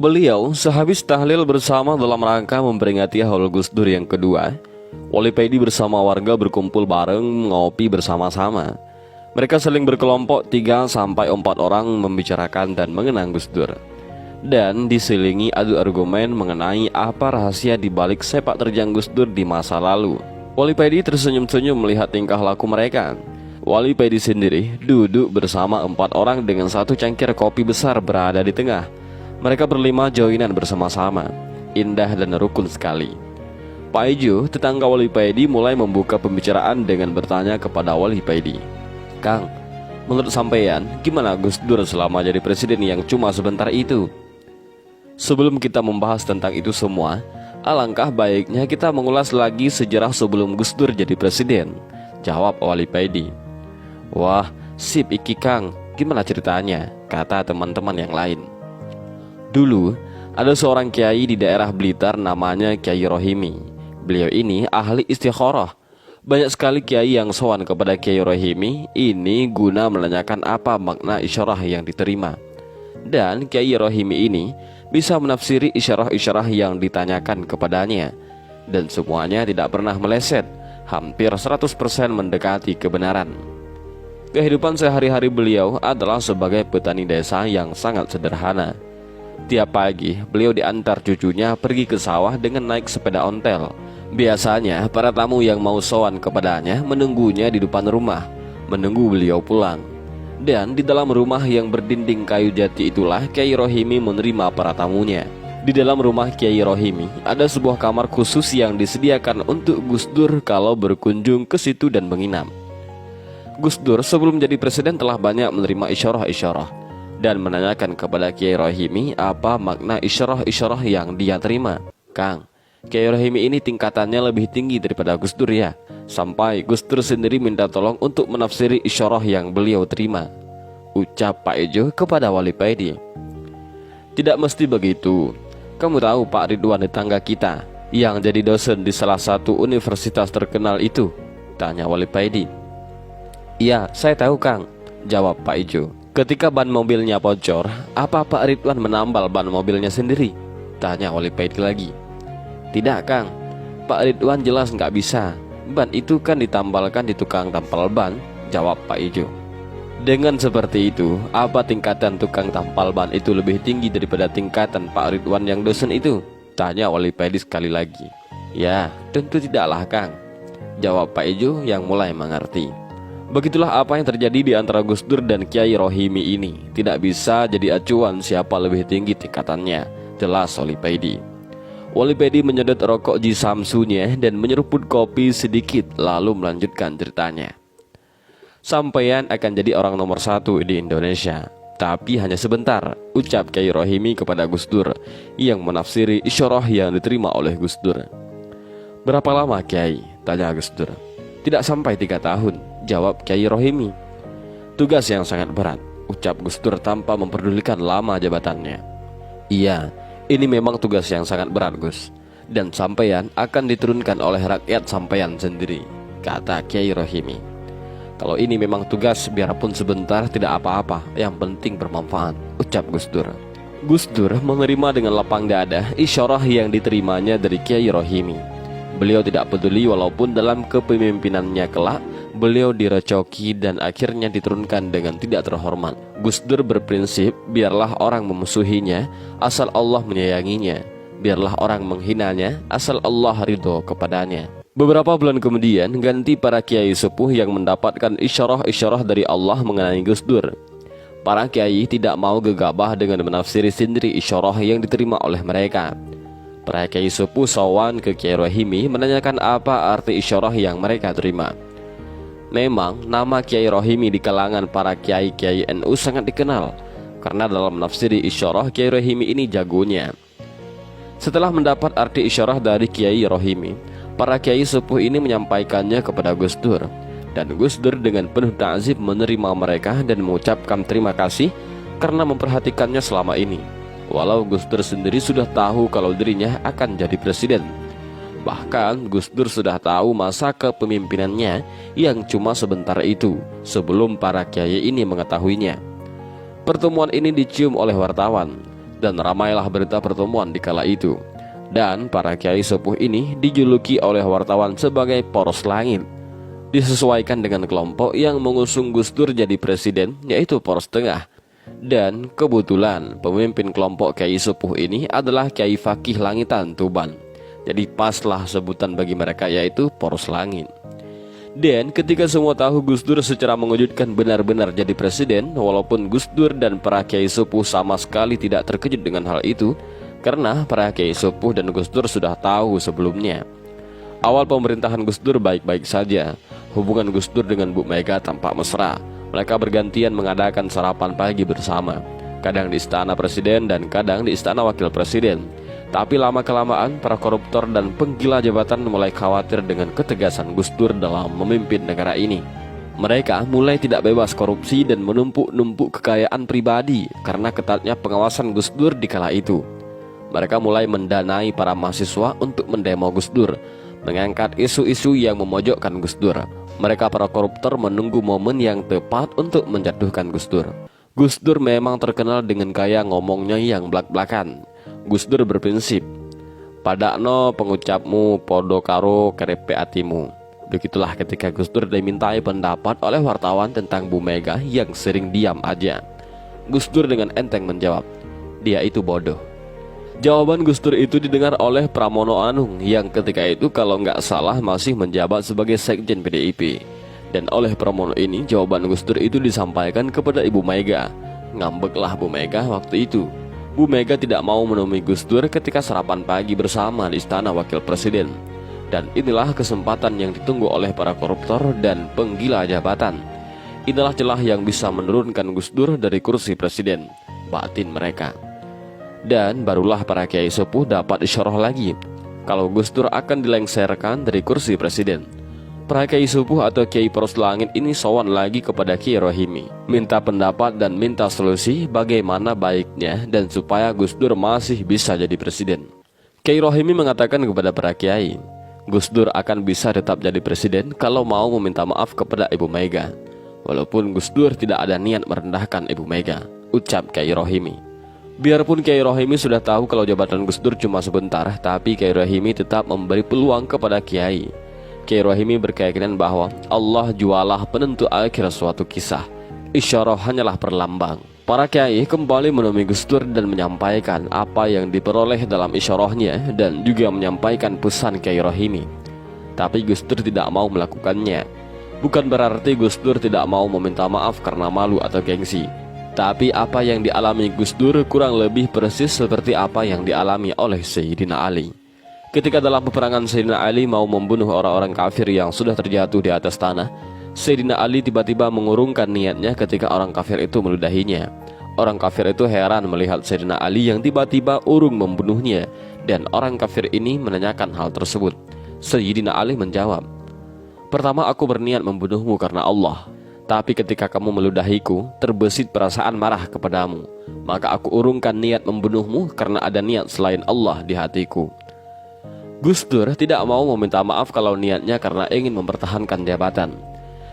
Beliau sehabis tahlil bersama dalam rangka memperingati Haul Gus Dur yang kedua. Wali Pedi bersama warga berkumpul bareng ngopi bersama-sama. Mereka saling berkelompok 3-4 orang membicarakan dan mengenang Gus Dur. Dan diselingi adu argumen mengenai apa rahasia di balik sepak terjang Gus Dur di masa lalu. Wali Pedi tersenyum-senyum melihat tingkah laku mereka. Wali Pedi sendiri duduk bersama 4 orang dengan satu cangkir kopi besar berada di tengah. Mereka berlima joinan bersama-sama. Indah dan rukun sekali. Pak Ijo, tetangga Wali Pedi, mulai membuka pembicaraan dengan bertanya kepada Wali Pedi. "Kang, menurut sampean, gimana Gus Dur selama jadi presiden yang cuma sebentar itu?" "Sebelum kita membahas tentang itu semua, alangkah baiknya kita mengulas lagi sejarah sebelum Gus Dur jadi presiden," jawab Wali Pedi. "Wah, sip iki Kang, gimana ceritanya?" kata teman-teman yang lain. "Dulu, ada seorang kiai di daerah Blitar namanya Kiai Rohimi. Beliau ini ahli istikharah. Banyak sekali kiai yang sowan kepada Kiai Rohimi ini guna menanyakan apa makna isyarah yang diterima. Dan Kiai Rohimi ini bisa menafsiri isyarah-isyarah yang ditanyakan kepadanya. Dan semuanya tidak pernah meleset, hampir 100% mendekati kebenaran. Kehidupan sehari-hari beliau adalah sebagai petani desa yang sangat sederhana. Tiap pagi, beliau diantar cucunya pergi ke sawah dengan naik sepeda ontel. Biasanya, para tamu yang mau sowan kepadanya menunggunya di depan rumah, menunggu beliau pulang. Dan di dalam rumah yang berdinding kayu jati itulah Kiai Rohimi menerima para tamunya. Di dalam rumah Kiai Rohimi ada sebuah kamar khusus yang disediakan untuk Gus Dur kalau berkunjung ke situ dan menginap. Gus Dur sebelum jadi presiden telah banyak menerima isyarah-isyarah dan menanyakan kepada Kiai Rohimi apa makna isyarah-isyarah yang dia terima. "Kang, Kiai Rohimi ini tingkatannya lebih tinggi daripada Gus Dur ya." Sampai Gus Dur sendiri minta tolong untuk menafsiri isyarah yang beliau terima, ucap Pak Ijo kepada Wali Pedi. "Tidak mesti begitu. Kamu tahu Pak Ridwan tetangga kita yang jadi dosen di salah satu universitas terkenal itu?" tanya Wali Pedi. "Iya, saya tahu Kang," jawab Pak Ijo. "Ketika ban mobilnya bocor, apa Pak Ridwan menambal ban mobilnya sendiri?" tanya Wali Pedi lagi. "Tidak Kang, Pak Ridwan jelas nggak bisa. Ban itu kan ditambalkan di tukang tampal ban," jawab Pak Ijo. "Dengan seperti itu, apa tingkatan tukang tampal ban itu lebih tinggi daripada tingkatan Pak Ridwan yang dosen itu?" tanya Wali Pedi sekali lagi. "Ya, tentu tidaklah Kang," jawab Pak Ijo yang mulai mengerti. Begitulah apa yang terjadi di antara Gus Dur dan Kiai Rohimi ini. Tidak bisa jadi acuan siapa lebih tinggi tingkatannya, jelas Wali Pedi. Wali Pedi menyedot rokok Ji Samsunya dan menyeruput kopi sedikit lalu melanjutkan ceritanya. "Sampeyan akan jadi orang nomor 1 di Indonesia, tapi hanya sebentar," ucap Kiai Rohimi kepada Gus Dur yang menafsiri isyarah yang diterima oleh Gus Dur. "Berapa lama Kiai?" tanya Gus Dur. "Tidak sampai 3 tahun," jawab Kiai Rohimi. "Tugas yang sangat berat," ucap Gus Dur tanpa memperdulikan lama jabatannya. "Iya, ini memang tugas yang sangat berat Gus, dan sampeyan akan diturunkan oleh rakyat sampeyan sendiri," kata Kiai Rohimi. "Kalau ini memang tugas, biarpun sebentar tidak apa-apa, yang penting bermanfaat," ucap Gus Dur. Gus Dur menerima dengan lapang dada isyarah yang diterimanya dari Kiai Rohimi. Beliau tidak peduli walaupun dalam kepemimpinannya kelak beliau direcoki dan akhirnya diturunkan dengan tidak terhormat. Gus Dur berprinsip biarlah orang memusuhinya asal Allah menyayanginya, biarlah orang menghinanya asal Allah ridho kepadanya. Beberapa bulan kemudian ganti para kiai sepuh yang mendapatkan isyarah-isyarah dari Allah mengenai Gus Dur. Para kiai tidak mau gegabah dengan menafsiri sendiri isyarah yang diterima oleh mereka. Para kiai sepuh sowan ke Kiai Rohimi menanyakan apa arti isyarah yang mereka terima. Memang nama Kiai Rohimi di kalangan para kiai-kiai NU sangat dikenal, karena dalam menafsiri isyarah Kiai Rohimi ini jagonya. Setelah mendapat arti isyarah dari Kiai Rohimi, para kiai sepuh ini menyampaikannya kepada Gus Dur, dan Gus Dur dengan penuh ta'zib menerima mereka dan mengucapkan terima kasih karena memperhatikannya selama ini. Walau Gus Dur sendiri sudah tahu kalau dirinya akan jadi presiden. Bahkan Gus Dur sudah tahu masa kepemimpinannya yang cuma sebentar itu sebelum para kiai ini mengetahuinya. Pertemuan ini dicium oleh wartawan. dan ramailah berita pertemuan di kala itu. Dan para kiai sepuh ini dijuluki oleh wartawan sebagai poros langit, disesuaikan dengan kelompok yang mengusung Gus Dur jadi presiden, yaitu poros tengah. Dan kebetulan pemimpin kelompok kiai sepuh ini adalah Kiai Fakih Langitan Tuban. Jadi paslah sebutan bagi mereka, yaitu poros langit. Dan ketika semua tahu Gus Dur secara mengejutkan benar-benar jadi presiden, walaupun Gus Dur dan para kiai sepuh sama sekali tidak terkejut dengan hal itu, karena para kiai sepuh dan Gus Dur sudah tahu sebelumnya. Awal pemerintahan Gus Dur baik-baik saja. Hubungan Gus Dur dengan Bu Mega tampak mesra. Mereka bergantian mengadakan sarapan pagi bersama, kadang di istana presiden dan kadang di istana wakil presiden. Tapi lama-kelamaan para koruptor dan penggila jabatan mulai khawatir dengan ketegasan Gus Dur dalam memimpin negara ini. Mereka mulai tidak bebas korupsi dan menumpuk-numpuk kekayaan pribadi karena ketatnya pengawasan Gus Dur di kala itu. Mereka mulai mendanai para mahasiswa untuk mendemo Gus Dur, mengangkat isu-isu yang memojokkan Gus Dur. Mereka para koruptor menunggu momen yang tepat untuk menjatuhkan Gus Dur. Gus Dur memang terkenal dengan gaya ngomongnya yang blak-blakan. Gus Dur berprinsip, padakno pengucapmu podo karo kerepe atimu. Begitulah ketika Gus Dur dimintai pendapat oleh wartawan tentang Bu Mega yang sering diam aja. Gus Dur dengan enteng menjawab, dia itu bodoh. Jawaban Gus Dur itu didengar oleh Pramono Anung yang ketika itu kalau nggak salah masih menjabat sebagai sekjen PDIP. Dan oleh Pramono ini jawaban Gus Dur itu disampaikan kepada Ibu Mega. Ngambeklah Bu Mega waktu itu. Bu Mega tidak mau menemui Gus Dur ketika sarapan pagi bersama di istana wakil presiden. Dan inilah kesempatan yang ditunggu oleh para koruptor dan penggila jabatan. Inilah celah yang bisa menurunkan Gus Dur dari kursi presiden, batin mereka. Dan barulah para kiai sepuh dapat isyarah lagi kalau Gus Dur akan dilengsarkan dari kursi presiden. Para kiai sepuh atau kiai poros langit ini sowan lagi kepada Kiai Rohimi, minta pendapat dan minta solusi bagaimana baiknya dan supaya Gus Dur masih bisa jadi presiden. Kiai Rohimi mengatakan kepada para kiai, Gus Dur akan bisa tetap jadi presiden kalau mau meminta maaf kepada Ibu Mega. Walaupun Gus Dur tidak ada niat merendahkan Ibu Mega, ucap Kiai Rohimi. Biarpun Kiai Rohimi sudah tahu kalau jabatan Gus Dur cuma sebentar, tapi Kiai Rohimi tetap memberi peluang kepada kiai. Kiai Rohimi berkeyakinan bahwa Allah jualah penentu akhir suatu kisah. Isyarah hanyalah perlambang. Para kiai kembali menemui Gus Dur dan menyampaikan apa yang diperoleh dalam isyarahnya dan juga menyampaikan pesan Kiai Rohimi. Tapi Gus Dur tidak mau melakukannya. Bukan berarti Gus Dur tidak mau meminta maaf karena malu atau gengsi. Tapi apa yang dialami Gus Dur kurang lebih persis seperti apa yang dialami oleh Sayyidina Ali. Ketika dalam peperangan Sayyidina Ali mau membunuh orang-orang kafir yang sudah terjatuh di atas tanah, Sayyidina Ali tiba-tiba mengurungkan niatnya ketika orang kafir itu meludahinya. Orang kafir itu heran melihat Sayyidina Ali yang tiba-tiba urung membunuhnya, dan orang kafir ini menanyakan hal tersebut. Sayyidina Ali menjawab, pertama aku berniat membunuhmu karena Allah, tapi ketika kamu meludahiku, terbesit perasaan marah kepadamu, maka aku urungkan niat membunuhmu karena ada niat selain Allah di hatiku. Gus Dur tidak mau meminta maaf kalau niatnya karena ingin mempertahankan jabatan.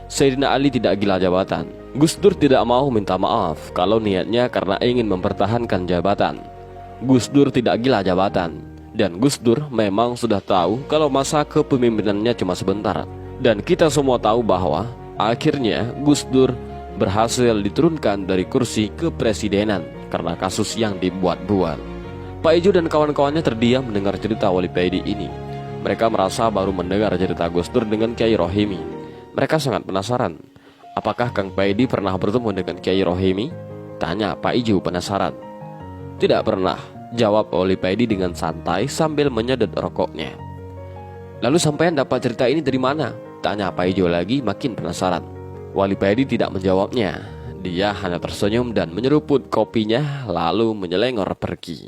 Sayyidina Ali tidak gila jabatan. Gus Dur tidak mau minta maaf kalau niatnya karena ingin mempertahankan jabatan. Gus Dur tidak gila jabatan. Dan Gus Dur memang sudah tahu kalau masa kepemimpinannya cuma sebentar. Dan kita semua tahu bahwa akhirnya Gus Dur berhasil diturunkan dari kursi kepresidenan karena kasus yang dibuat-buat. Pak Ijo dan kawan-kawannya terdiam mendengar cerita Wali Paidi ini. Mereka merasa baru mendengar cerita Gus Dur dengan Kiai Rohimi. Mereka sangat penasaran. Apakah Kang Paidi pernah bertemu dengan Kiai Rohimi? Tanya Pak Ijo penasaran. Tidak pernah, jawab Wali Paidi dengan santai sambil menyedot rokoknya. Lalu sampean dapat cerita ini dari mana? Tanya Pak Ijo lagi makin penasaran. Wali Paidi tidak menjawabnya. Dia hanya tersenyum dan menyeruput kopinya lalu menyelengor pergi.